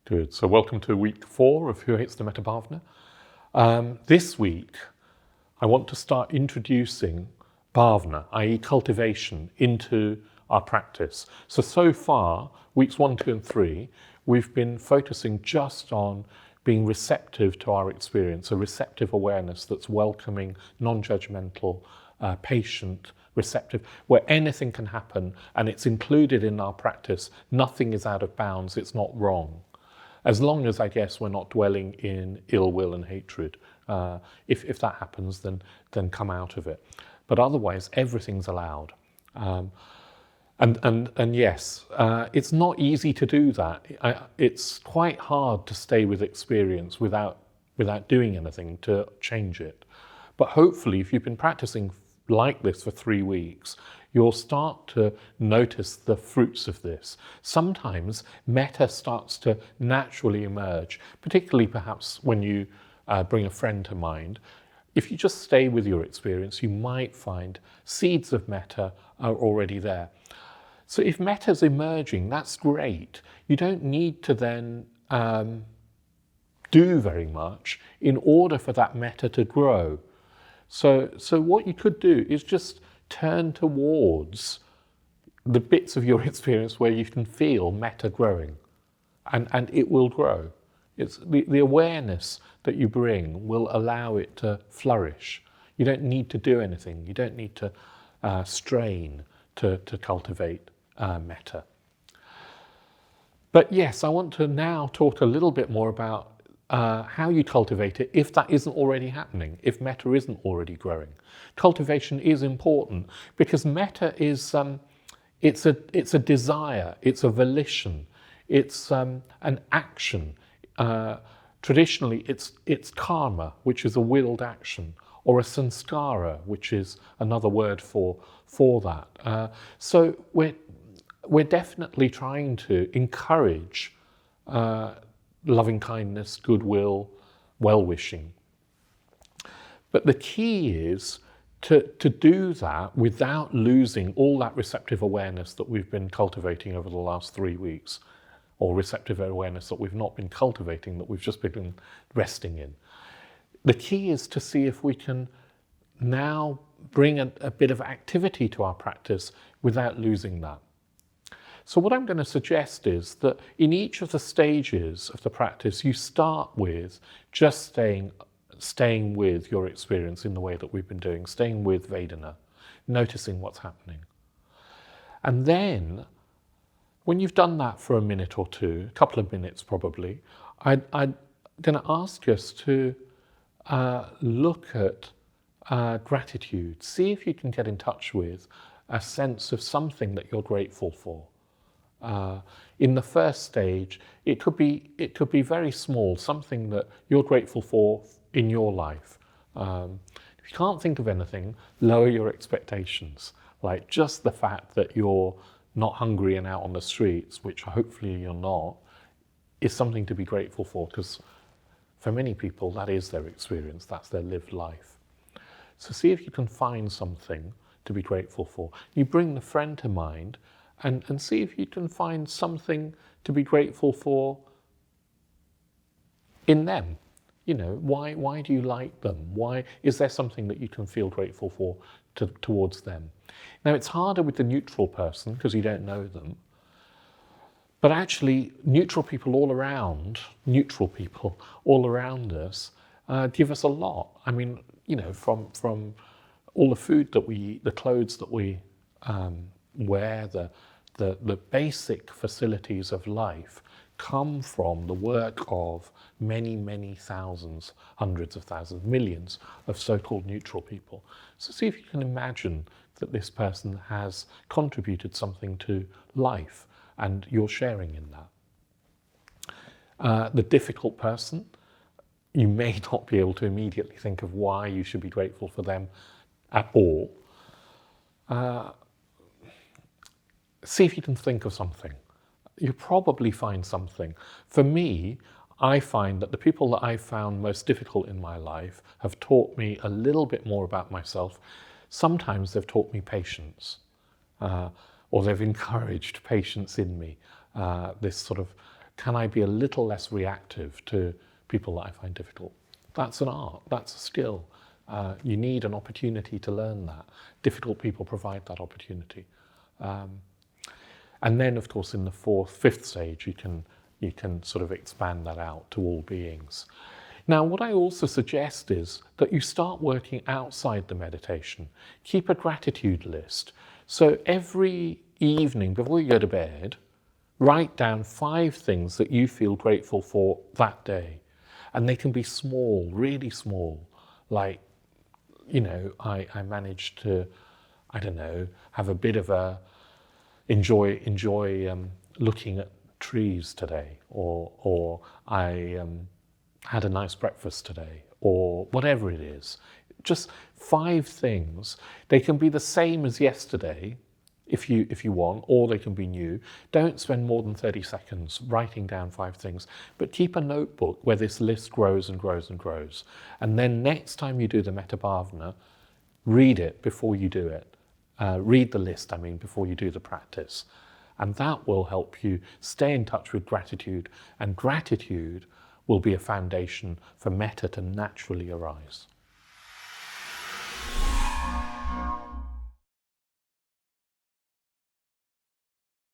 Good. So welcome to week 4 of Who Hates the Metta Bhavana. This week, I want to start introducing bhavana, i.e. cultivation, into our practice. So far, weeks 1, 2 and 3, we've been focusing just on being receptive to our experience, a receptive awareness that's welcoming, non-judgmental, patient, receptive, where anything can happen and it's included in our practice. Nothing is out of bounds, it's not wrong. As long as, I guess, we're not dwelling in ill will and hatred. If that happens, then come out of it. But otherwise, everything's allowed. And yes, it's not easy to do that. It's quite hard to stay with experience without doing anything to change it. But hopefully, if you've been practicing like this for 3 weeks, you'll start to notice the fruits of this. Sometimes metta starts to naturally emerge, particularly perhaps when you bring a friend to mind. If you just stay with your experience, you might find seeds of metta are already there. So if metta's emerging, that's great. You don't need to then do very much in order for that metta to grow. So what you could do is just turn towards the bits of your experience where you can feel metta growing, and it will grow. It's the awareness that you bring will allow it to flourish. You don't need to do anything. You don't need to strain to cultivate metta. But yes, I want to now talk a little bit more about how you cultivate it if that isn't already happening, if metta isn't already growing. Cultivation is important because metta is it's a desire, it's a volition, it's an action. Traditionally, it's karma, which is a willed action, or a sanskara, which is another word for that. So we're definitely trying to encourage loving kindness, goodwill, well-wishing. But the key is to do that without losing all that receptive awareness that we've been cultivating over the last 3 weeks, or receptive awareness that we've not been cultivating, that we've just been resting in. The key is to see if we can now bring a bit of activity to our practice without losing that. So what I'm going to suggest is that in each of the stages of the practice, you start with just staying with your experience in the way that we've been doing, staying with Vedana, noticing what's happening. And then, when you've done that for a minute or two, a couple of minutes probably, I'm going to ask us to look at gratitude. See if you can get in touch with a sense of something that you're grateful for. In the first stage, it could be very small, something that you're grateful for in your life. If you can't think of anything, lower your expectations. Like just the fact that you're not hungry and out on the streets, which hopefully you're not, is something to be grateful for, because for many people that is their experience, that's their lived life. So see if you can find something to be grateful for. You bring the friend to mind, and see if you can find something to be grateful for in them. You know, why do you like them? Why is there something that you can feel grateful for towards them? Now, it's harder with the neutral person because you don't know them. But actually, neutral people all around us give us a lot. I mean, you know, from all the food that we eat, the clothes that we wear, the basic facilities of life come from the work of many thousands, hundreds of thousands, millions of so-called neutral people. So see if you can imagine that this person has contributed something to life and you're sharing in that. The difficult person, you may not be able to immediately think of why you should be grateful for them at all. See if you can think of something. You'll probably find something. For me, I find that the people that I've found most difficult in my life have taught me a little bit more about myself. Sometimes they've taught me patience, or they've encouraged patience in me, this sort of can I be a little less reactive to people that I find difficult? That's an art, that's a skill. You need an opportunity to learn that. Difficult people provide that opportunity. And then, of course, in the fifth stage, you can sort of expand that out to all beings. Now, what I also suggest is that you start working outside the meditation. Keep a gratitude list. So every evening before you go to bed, write down 5 things that you feel grateful for that day. And they can be small, really small, like, you know, I managed to, I don't know, have a bit of a enjoy looking at trees today, or I had a nice breakfast today, or whatever it is. Just 5 things. They can be the same as yesterday, if you want, or they can be new. Don't spend more than 30 seconds writing down 5 things, but keep a notebook where this list grows and grows and grows. And then next time you do the Metta Bhavana, read it before you do it. Read the list, before you do the practice. And that will help you stay in touch with gratitude, and gratitude will be a foundation for metta to naturally arise.